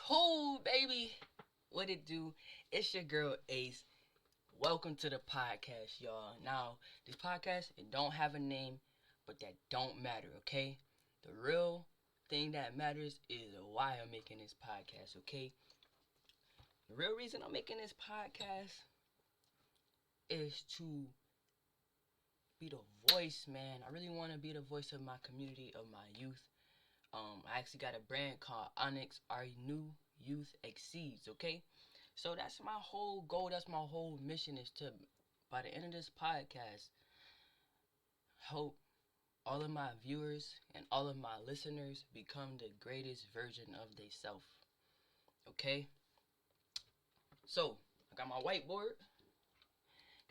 2, baby. What it do? It's your girl Ace. Welcome to the podcast, y'all. Now, this podcast, it don't have a name, but that don't matter, okay? The real thing that matters is why I'm making this podcast, okay? The real reason I'm making this podcast is to be the voice, man. I really want to be the voice of my community, of my youth. I actually got a brand called Onyx. Our new youth exceeds. Okay, so that's my whole goal. That's my whole mission is to, by the end of this podcast, help all of my viewers and all of my listeners become the greatest version of themselves. Okay, so I got my whiteboard.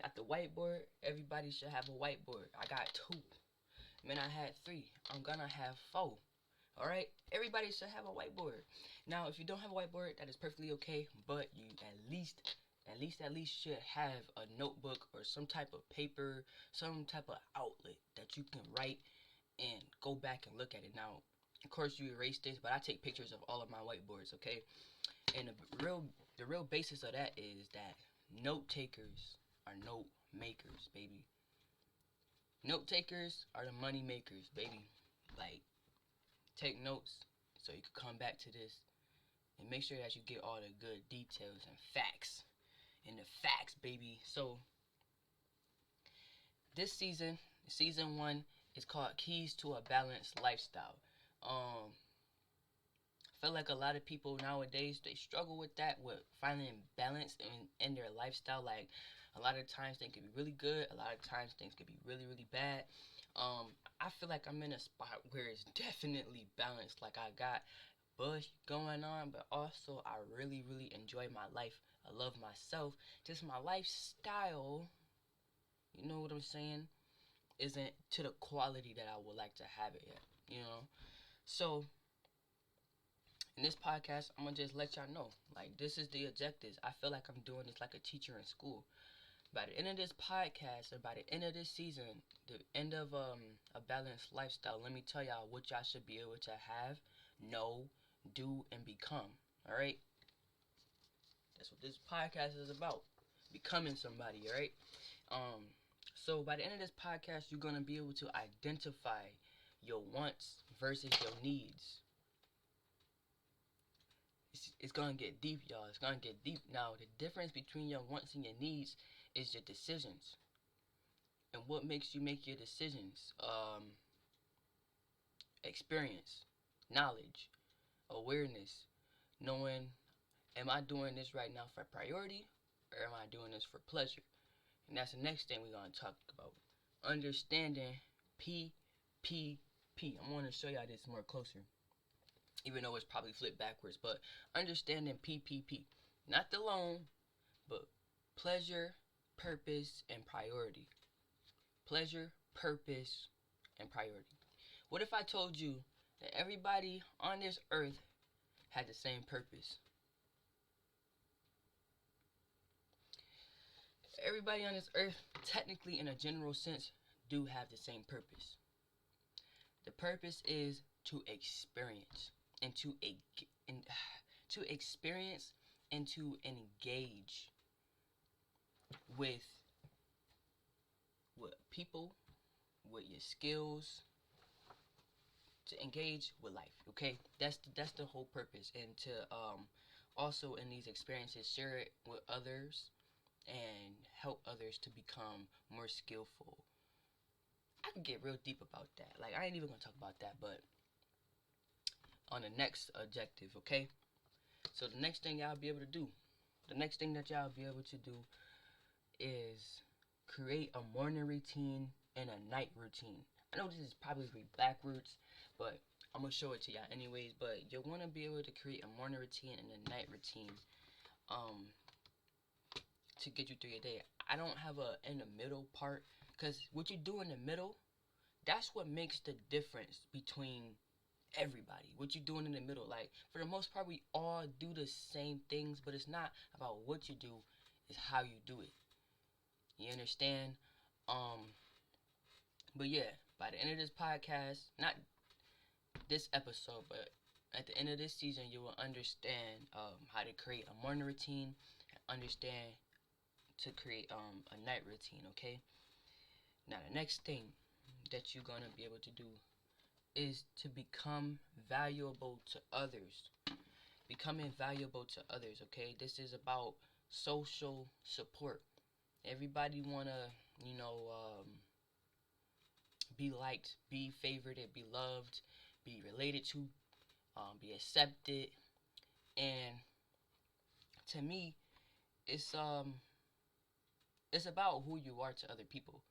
Got the whiteboard. Everybody should have a whiteboard. I got 2. Man, I had 3. I'm gonna have 4. All right, everybody should have a whiteboard. Now, if you don't have a whiteboard, that is perfectly okay. But you at least should have a notebook or some type of paper, some type of outlet that you can write and go back and look at it. Now, of course, you erase this, but I take pictures of all of my whiteboards. Okay, and the real basis of that is that note takers are note makers, baby. Note takers are the money makers, baby. Like, take notes so you can come back to this and make sure that you get all the good details and facts. And the facts, baby. So this season 1, is called Keys to a Balanced Lifestyle. I feel like a lot of people nowadays, they struggle with that, with finding balance in their lifestyle. Like, a lot of times things can be really good, a lot of times things can be really, really bad. I feel like I'm in a spot where it's definitely balanced. Like, I got bush going on, but also I really, really enjoy my life. I love myself. Just my lifestyle, you know what I'm saying, isn't to the quality that I would like to have it yet, you know? So, in this podcast, I'm gonna just let y'all know, like, this is the objectives. I feel like I'm doing this like a teacher in school. By the end of this podcast, or by the end of this season, the end of a balanced lifestyle, let me tell y'all what y'all should be able to have, know, do, and become. All right, that's what this podcast is about. Becoming somebody. All right. Um. So by the end of this podcast, you're gonna be able to identify your wants versus your needs. It's gonna get deep, y'all. It's gonna get deep. Now, the difference between your wants and your needs is your decisions. And what makes you make your decisions? Experience, knowledge, awareness, knowing, am I doing this right now for priority, or am I doing this for pleasure? And that's the next thing we're gonna talk about. Understanding PPP. I'm gonna show y'all this more closer, even though it's probably flipped backwards. But understanding PPP, not the loan, but pleasure, purpose, and priority. Pleasure, purpose, and priority. What if I told you that everybody on this earth had the same purpose? Everybody on this earth, technically, in a general sense, do have the same purpose. The purpose is to experience and and, to experience and to engage with people, with your skills, to engage with life. Okay, that's the whole purpose, and to also in these experiences share it with others and help others to become more skillful. I could get real deep about that. Like, I ain't even gonna talk about that, but on the next objective, okay? So the next thing y'all be able to do, the next thing that y'all be able to do is create a morning routine and a night routine. I know this is probably backwards, but I'm gonna show it to y'all anyways. But you'll want to be able to create a morning routine and a night routine, um, to get you through your day. I don't have a in the middle part, because what you do in the middle, that's what makes the difference between everybody. What you doing in the middle, like, for the most part, we all do the same things, but it's not about what you do, it's how you do it. You understand? Um, but yeah, by the end of this podcast, not this episode, but At the end of this season, you will understand how to create a morning routine, and understand to create a night routine. Okay. Now the next thing that you're gonna be able to do is to become valuable to others. Becoming valuable to others. Okay. This is about social support. Everybody wanna, you know, be liked, be favored, be loved, be related to, be accepted, and to me, it's um, it's about who you are to other people,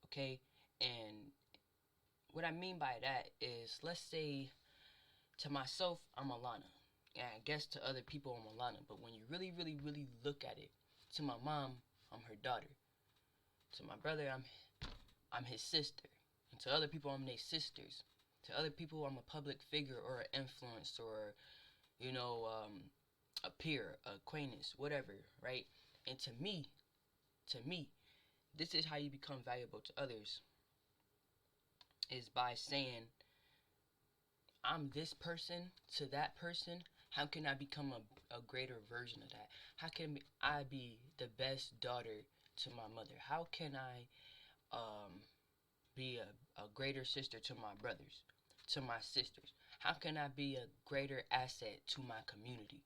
okay? And what I mean by that is, let's say to myself, I'm Alana, and I guess to other people, I'm Alana. But when you really, really, really look at it, to my mom, I'm her daughter. To my brother, I'm his sister. And to other people, I'm their sisters. To other people, I'm a public figure or an influence or, you know, a peer, acquaintance, whatever, right? And to me, this is how you become valuable to others, is by saying, I'm this person to that person. How can I become a greater version of that? How can I be the best daughter to my mother? How can I be a greater sister to my brothers, to my sisters? How can I be a greater asset to my community?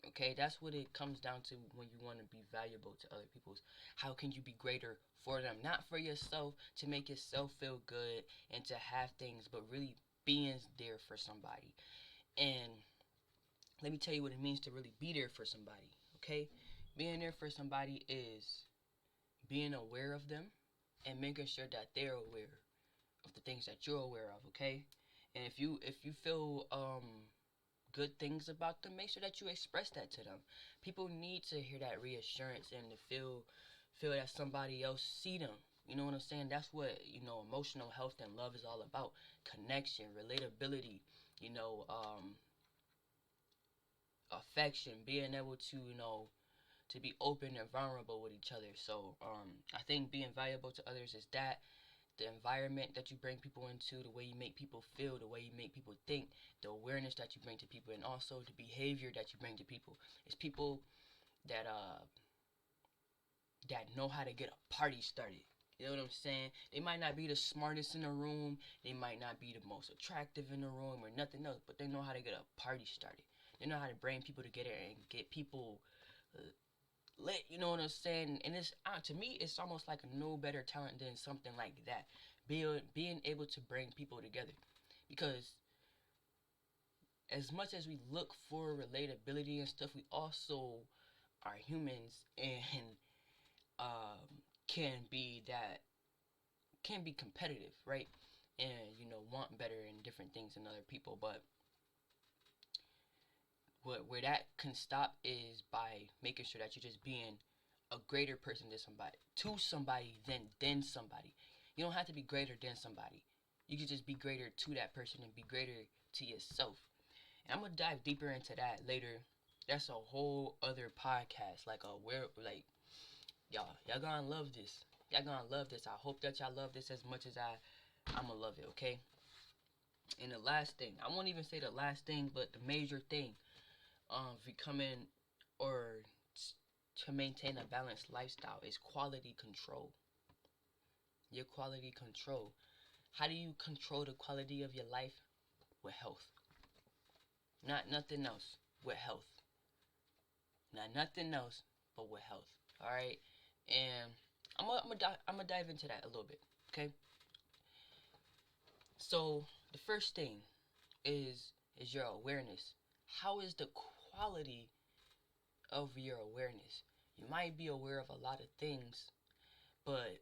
Okay, that's what it comes down to when you want to be valuable to other people. How can you be greater for them? Not for yourself to make yourself feel good and to have things, but really being there for somebody. And let me tell you what it means to really be there for somebody. Okay, being there for somebody is being aware of them and making sure that they're aware of the things that you're aware of. Okay, and if you feel good things about them, make sure that you express that to them. People need to hear that reassurance and to feel that somebody else see them. You know what I'm saying? That's what, emotional health and love is all about. Connection, relatability, you know, affection, being able to, to be open and vulnerable with each other. So I think being valuable to others is that, the environment that you bring people into, the way you make people feel, the way you make people think, the awareness that you bring to people, and also the behavior that you bring to people. It's people that that know how to get a party started. You know what I'm saying? They might not be the smartest in the room, they might not be the most attractive in the room or nothing else, but they know how to get a party started. They know how to bring people together and get people uh, lit. You know what I'm saying? And it's to me, it's almost like a no better talent than something like that. Being able to bring people together, because as much as we look for relatability and stuff, we also are humans and can be that can be competitive, right? And want better and different things than other people, but where that can stop is by making sure that you're just being a greater person than somebody than somebody. You don't have to be greater than somebody. You can just be greater to that person and be greater to yourself. And I'm gonna dive deeper into that later. That's a whole other podcast. Like y'all gonna love this. Y'all gonna love this. I hope that y'all love this as much as I'ma love it. Okay. And the last thing, I won't even say the last thing, but the major thing, becoming or to maintain a balanced lifestyle is quality control. Your quality control. How do you control the quality of your life? With health. Not nothing else. With health. Not nothing else, but with health. All right. And I'm gonna dive into that a little bit. Okay. So the first thing is your awareness. How is the quality of your awareness? You might be aware of a lot of things, but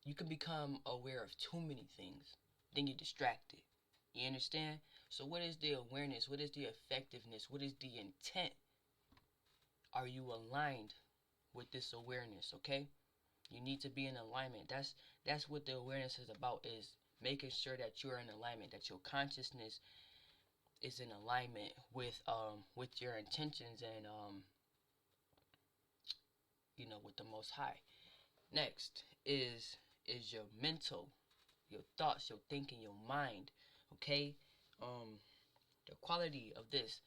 you can become aware of too many things. Then you're distracted. You understand? So what is the awareness? What is the effectiveness? What is the intent? Are you aligned with this awareness? Okay? You need to be in alignment. That's what the awareness is about, is making sure that you're in alignment, that your consciousness is in alignment with your intentions and with the most high. Next is your mental, your thoughts, your thinking, your mind. Okay? um the quality of this,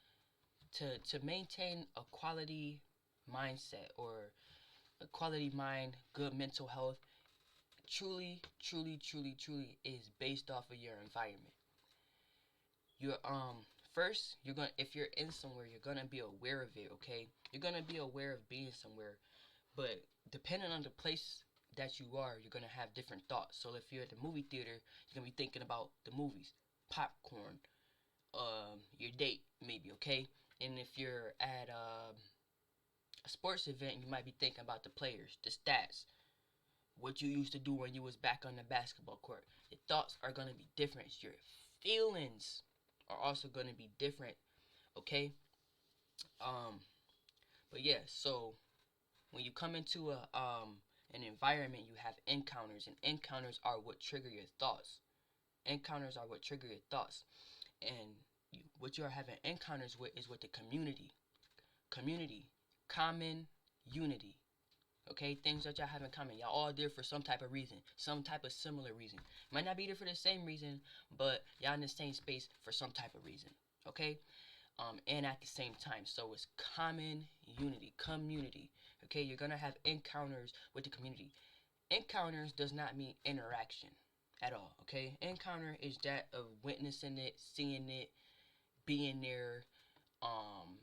to maintain a quality mindset or a quality mind, good mental health, truly, truly, truly, truly is based off of your environment. You're first you're gonna if you're in somewhere, you're gonna be aware of it, okay? You're gonna be aware of being somewhere, but depending on the place that you are, you're gonna have different thoughts. So if you're at the movie theater, you're gonna be thinking about the movies, popcorn, your date maybe, okay? And if you're at a sports event, you might be thinking about the players, the stats, what you used to do when you was back on the basketball court. Your thoughts are gonna be different. Your feelings are also gonna be different. Okay. Um. But yeah. So when you come into a an environment, you have encounters, and encounters are what trigger your thoughts. Encounters are what trigger your thoughts, and what you're having encounters with is with the community. Community, common unity. Okay, things that y'all have in common. Y'all all there for some type of reason, some type of similar reason. Might not be there for the same reason, but y'all in the same space for some type of reason. Okay, and at the same time, so it's common unity, community. Okay, you're gonna have encounters with the community. Encounters does not mean interaction at all. Okay, encounter is that of witnessing it, seeing it, being there. Um,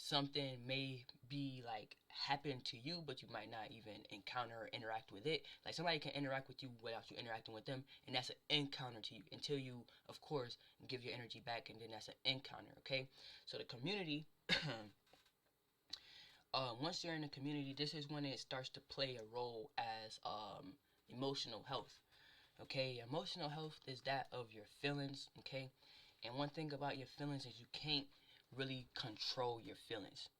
Something may be like happen to you, but you might not even encounter or interact with it. Like somebody can interact with you without you interacting with them, and that's an encounter to you until you, of course, give your energy back, and then that's an encounter. Okay, so the community. Once you're in the community, this is when it starts to play a role as emotional health. Okay, emotional health is that of your feelings. Okay, and one thing about your feelings is you can't really control your feelings.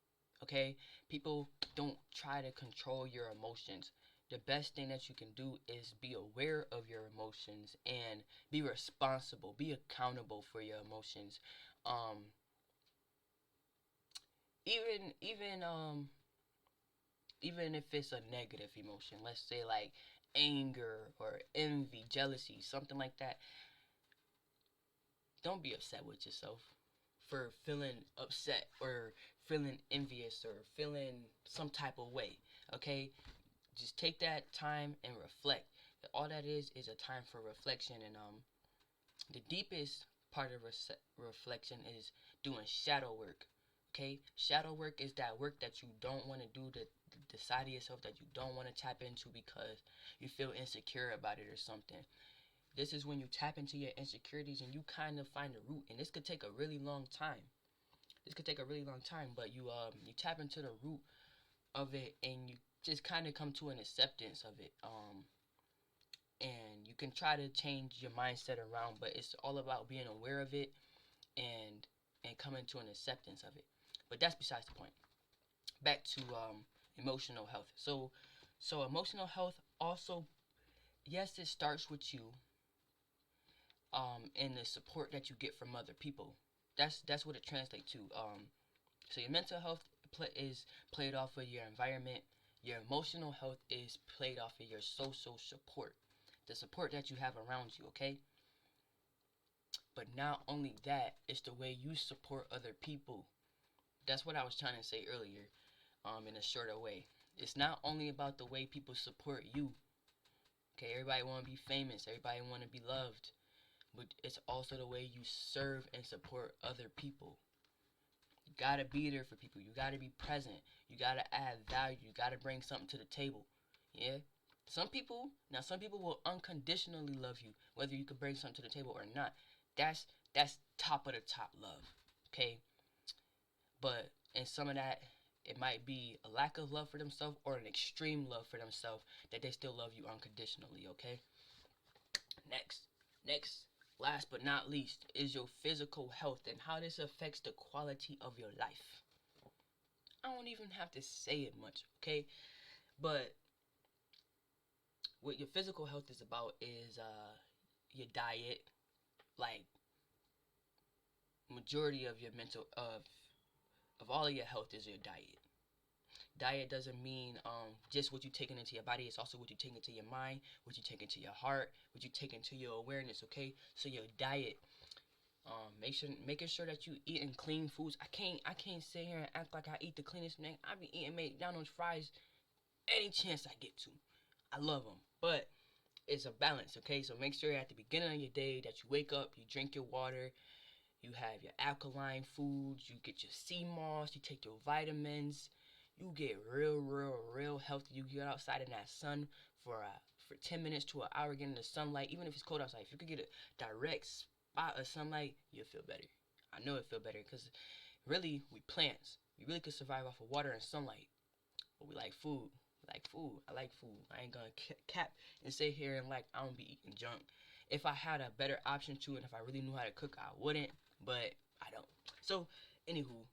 Okay, people don't try to control your emotions. The best thing that you can do is be aware of your emotions and be responsible, be accountable for your emotions. um even if it's a negative emotion, let's say like anger or envy, jealousy, something like that, don't be upset with yourself for feeling upset or feeling envious or feeling some type of way. Okay, just take that time and reflect. All that is a time for reflection, and the deepest part of reflection is doing shadow work. Okay, shadow work is that work that you don't want to do, the side of yourself that you don't want to tap into because you feel insecure about it or something. This is when you tap into your insecurities and you kind of find a root, and this could take a really long time. This could take a really long time, but you tap into the root of it, and you just kind of come to an acceptance of it. And you can try to change your mindset around, but it's all about being aware of it and coming to an acceptance of it. But that's besides the point. Back to emotional health. So emotional health also, yes, it starts with you, and the support that you get from other people. That's what it translates to. So your mental health is played off of your environment. Your emotional health is played off of your social support, the support that you have around you. Okay. But not only that, it's the way you support other people. That's what I was trying to say earlier, in a shorter way. It's not only about the way people support you. Okay, everybody want to be famous, everybody want to be loved, but it's also the way you serve and support other people. You gotta be there for people. You gotta be present. You gotta add value. You gotta bring something to the table. Yeah. Some people will unconditionally love you, whether you can bring something to the table or not. That's top of the top love. Okay. But in some of that, it might be a lack of love for themselves or an extreme love for themselves that they still love you unconditionally. Okay. Next, next, last but not least, is your physical health and how this affects the quality of your life. I don't even have to say it much, okay? But what your physical health is about is your diet. Like majority of your mental of all of your health is your diet. Diet doesn't mean just what you taking into your body. It's also what you take into your mind, what you take into your heart, what you take into your awareness. Okay, so your diet. Making sure that you eating clean foods. I can't sit here and act like I eat the cleanest thing. I be eating McDonald's fries any chance I get to. I love them, but it's a balance. Okay, so make sure at the beginning of your day that you wake up, you drink your water, you have your alkaline foods, you get your sea moss, you take your vitamins, you get real healthy. You get outside in that sun for 10 minutes to an hour getting the sunlight, even if it's cold outside. If you could get a direct spot of sunlight, you'll feel better. I know it feel better because really we plants. We really could survive off of water and sunlight, but we like food. We like food. I like food. I ain't gonna cap and sit here and like I don't be eating junk. If I had a better option to, and if I really knew how to cook, I wouldn't. But I don't. So, anywho,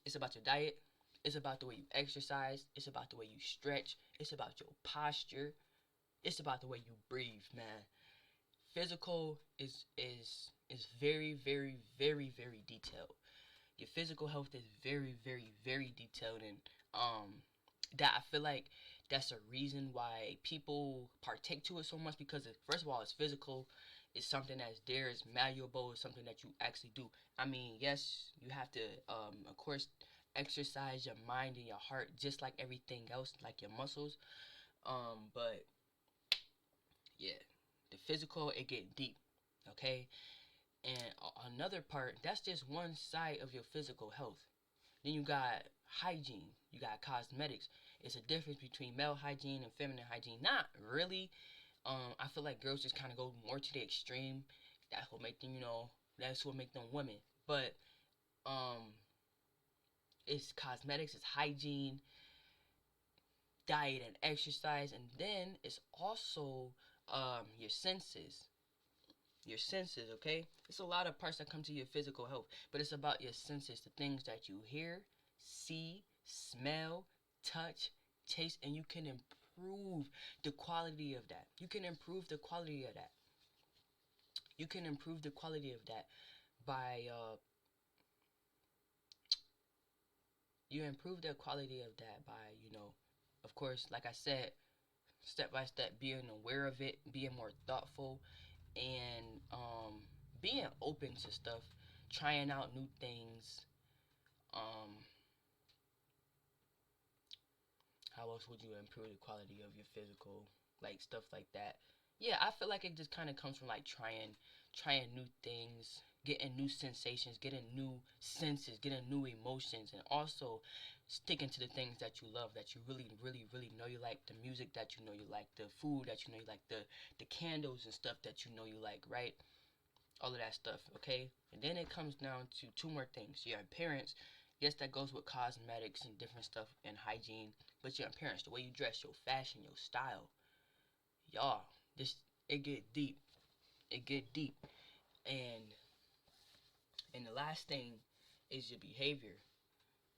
it's about your diet. It's about the way you exercise. It's about the way you stretch. It's about your posture. It's about the way you breathe, man. Physical is very detailed. Your physical health is very detailed, and that I feel like that's a reason why people partake to it so much because first of all, it's physical. It's something that's there. It's malleable. It's something that you actually do. I mean, yes, you have to, of course, exercise your mind and your heart just like everything else, like your muscles. But yeah, the physical it get deep, okay. And another part, that's just one side of your physical health. Then you got hygiene, you got cosmetics. It's a difference between male hygiene and feminine hygiene. Not really. I feel like girls just kind of go more to the extreme. That's what make them, that's what make them women. But um, it's cosmetics, it's hygiene, diet, and exercise, and then it's also your senses. Your senses, okay? It's a lot of parts that come to your physical health, but it's about your senses, the things that you hear, see, smell, touch, taste, and you can improve the quality of that. You can improve the quality of that. You can improve the quality of that by you improve the quality of that by of course, like I said, step by step, being aware of it, being more thoughtful, and being open to stuff, trying out new things. Um, how else would you improve the quality of your physical, like stuff like that? Yeah, I feel like it just kind of comes from like trying new things, getting new sensations, getting new senses, getting new emotions, and also sticking to the things that you love, that you really know you like, the music that you know you like, the food that you know you like, the candles and stuff that you know you like, right? All of that stuff, okay? And then it comes down to two more things. Your appearance, yes, that goes with cosmetics and different stuff and hygiene, but your appearance, the way you dress, your fashion, your style, y'all, this it get deep. It get deep, and the last thing is your behavior.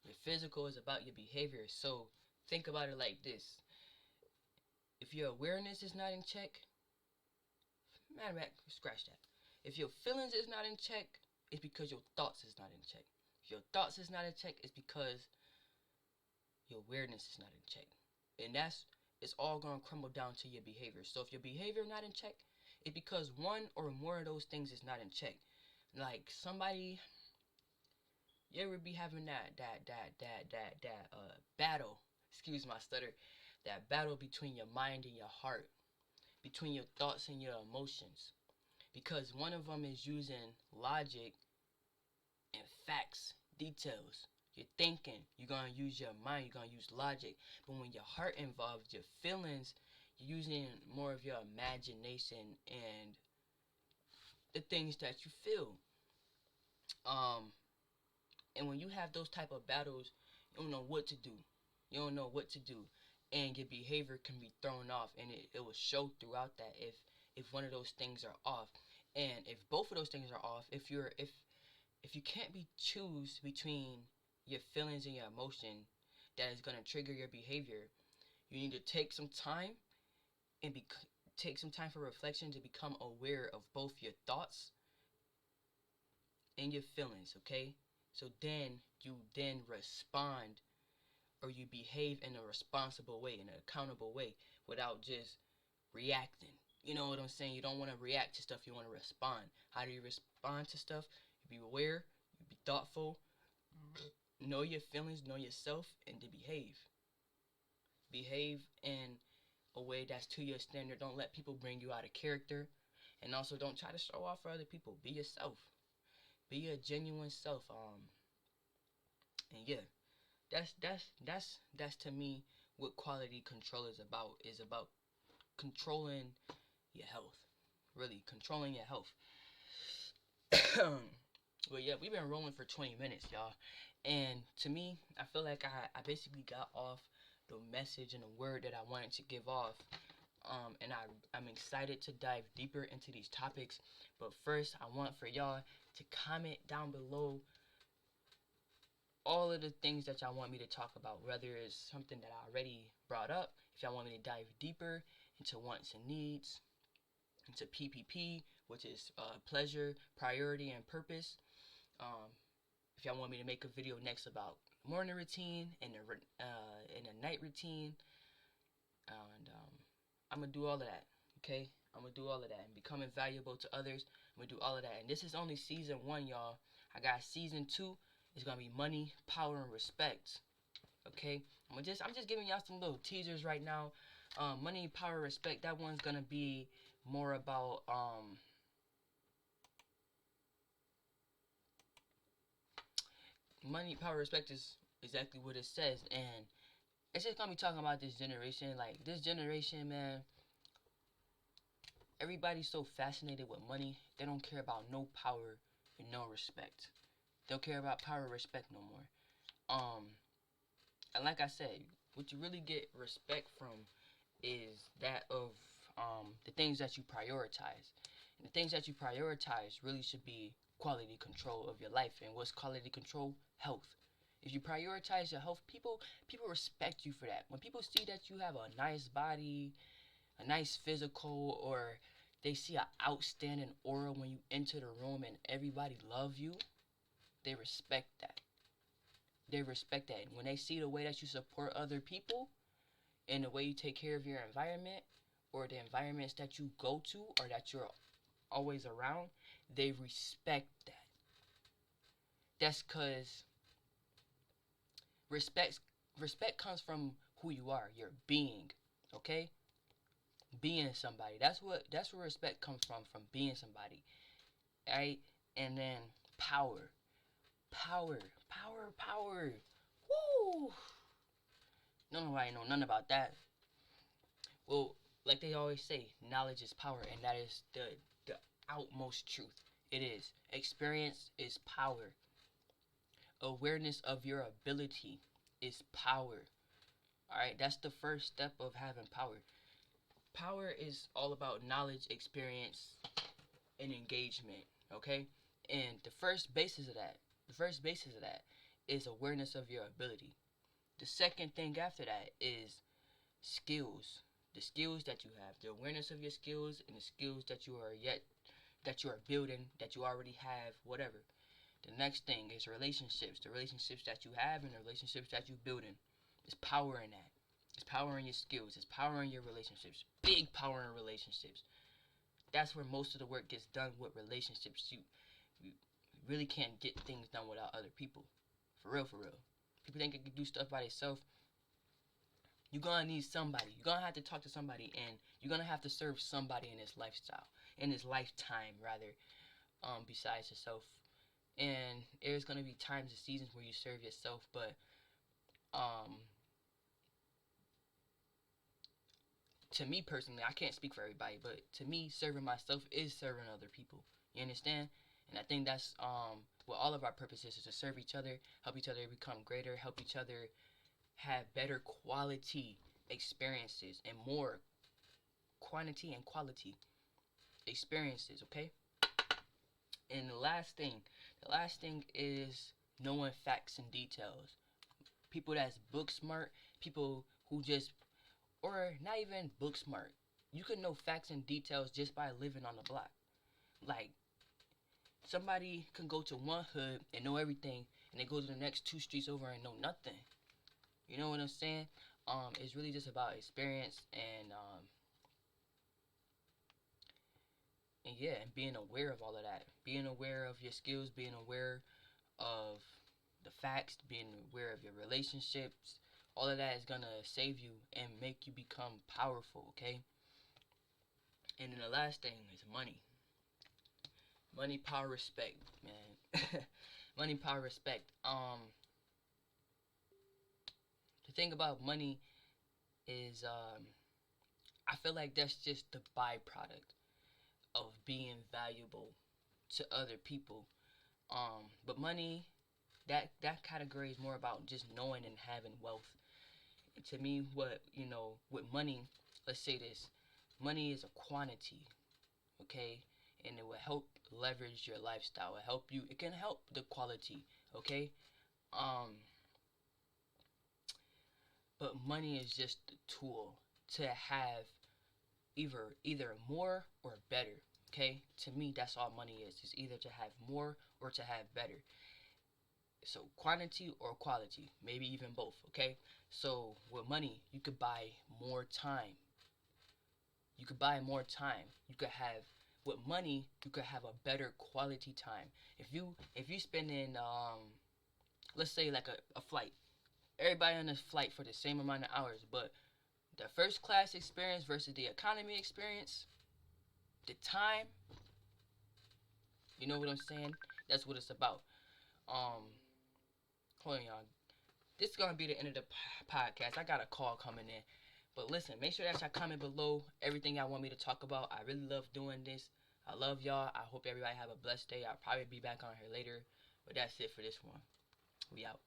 Your physical is about your behavior. So think about it like this: if your awareness is not in check, matter of fact, scratch that. If your feelings is not in check, it's because your thoughts is not in check. If your thoughts is not in check, it's because your awareness is not in check. And it's all gonna crumble down to your behavior. So if your behavior not in check, it's because one or more of those things is not in check. Like somebody, you ever be having that battle, excuse my stutter, that battle between your mind and your heart, between your thoughts and your emotions. Because one of them is using logic and facts, details. You're thinking, you're going to use your mind, you're going to use logic. But when your heart involves your feelings, you're using more of your imagination and the things that you feel. Um, and when you have those type of battles, you don't know what to do. You don't know what to do. And your behavior can be thrown off, and it will show throughout that if one of those things are off. And if both of those things are off, if you can't be choose between your feelings and your emotion that is going to trigger your behavior, you need to take some time and take some time for reflection to become aware of both your thoughts and your feelings, okay? So then you then respond or you behave in a responsible way, in an accountable way, without just reacting. You know what I'm saying? You don't want to react to stuff, you want to respond. How do you respond to stuff? You be aware, you be thoughtful, know your feelings, know yourself, and to behave. Behave in a way that's to your standard. Don't let people bring you out of character. And also don't try to show off for other people. Be yourself. Be your genuine self. And yeah, that's to me what quality control is about. Is about controlling your health. Really controlling your health. But yeah, we've been rolling for 20 minutes, y'all. And to me, I feel like I basically got off the message and the word that I wanted to give off. And I'm excited to dive deeper into these topics. But first, I want for y'all to comment down below all of the things that y'all want me to talk about, whether it's something that I already brought up, if y'all want me to dive deeper into wants and needs, into PPP, which is pleasure, priority, and purpose. Um, if y'all want me to make a video next about morning routine and a night routine, and I'm gonna do all of that. Okay, I'm gonna do all of that and becoming valuable to others. I'm gonna do all of that. And this is only season 1, y'all. I got season 2. It's gonna be money, power, and respect. Okay, I'm just giving y'all some little teasers right now. Money, power, respect. That one's gonna be more about money, power, respect is exactly what it says, and it's just gonna be talking about this generation. Like this generation, man, everybody's so fascinated with money, they don't care about no power and no respect. They don't care about power and respect no more. Um, and like I said, what you really get respect from is that of the things that you prioritize. And the things that you prioritize really should be quality control of your life. And what's quality control? Health. If you prioritize your health, people respect you for that. When people see that you have a nice body, a nice physical, or they see an outstanding aura when you enter the room and everybody love you, they respect that. They respect that. And when they see the way that you support other people and the way you take care of your environment or the environments that you go to or that you're always around, they respect that. That's because respect respect comes from who you are, your being, okay? Being somebody. That's where respect comes from being somebody. Right? And then power. Power. Power, power. Woo! Nobody know nothing about that. Well, like they always say, knowledge is power, and that is the outmost truth. It is. Experience is power. Awareness of your ability is power. Alright, that's the first step of having power. Power is all about knowledge, experience, and engagement. Okay? And the first basis of that is awareness of your ability. The second thing after that is skills. The skills that you have, the awareness of your skills and the skills that you are building, that you already have, whatever. The next thing is relationships. The relationships that you have and the relationships that you're building. There's power in that. It's power in your skills. It's power in your relationships. Big power in relationships. That's where most of the work gets done with relationships. You really can't get things done without other people. For real, for real. People think they can do stuff by themselves. You're gonna need somebody. You're gonna have to talk to somebody, and you're gonna have to serve somebody in this lifestyle, in this lifetime, rather, besides yourself. And there's gonna be times and seasons where you serve yourself, but um, to me personally, I can't speak for everybody, but to me, serving myself is serving other people. You understand? And I think that's what all of our purpose is to serve each other, help each other become greater, help each other have better quality experiences and more quantity and quality experiences, okay? And the last thing is knowing facts and details. People that's book smart, people who just, or not even book smart. You can know facts and details just by living on the block. Like, somebody can go to one hood and know everything, and they go to the next 2 streets over and know nothing. You know what I'm saying? It's really just about experience and yeah, and being aware of all of that. Being aware of your skills, being aware of the facts, being aware of your relationships. All of that is gonna save you and make you become powerful, okay? And then the last thing is money. Money, power, respect, man. Money, power, respect. The thing about money is, I feel like that's just the byproduct of being valuable to other people. But money, that category is more about just knowing and having wealth. And to me, what with money, let's say this: money is a quantity, okay, and it will help leverage your lifestyle. It help you. It can help the quality, okay. Um, but money is just the tool to have either more or better. Okay, to me, that's all money is. It's either to have more or to have better. So quantity or quality, maybe even both. Okay, so with money, you could buy more time. You could buy more time. You could have with money, you could have a better quality time. If you spend in let's say like a flight, everybody on this flight for the same amount of hours, but the first class experience versus the economy experience, the time, you know what I'm saying? That's what it's about. Um, hold on, y'all. This is gonna be the end of the podcast. I got a call coming in, but listen, make sure that y'all comment below everything y'all want me to talk about. I really love doing this. I love y'all. I hope everybody have a blessed day. I'll probably be back on here later, but that's it for this one. We out.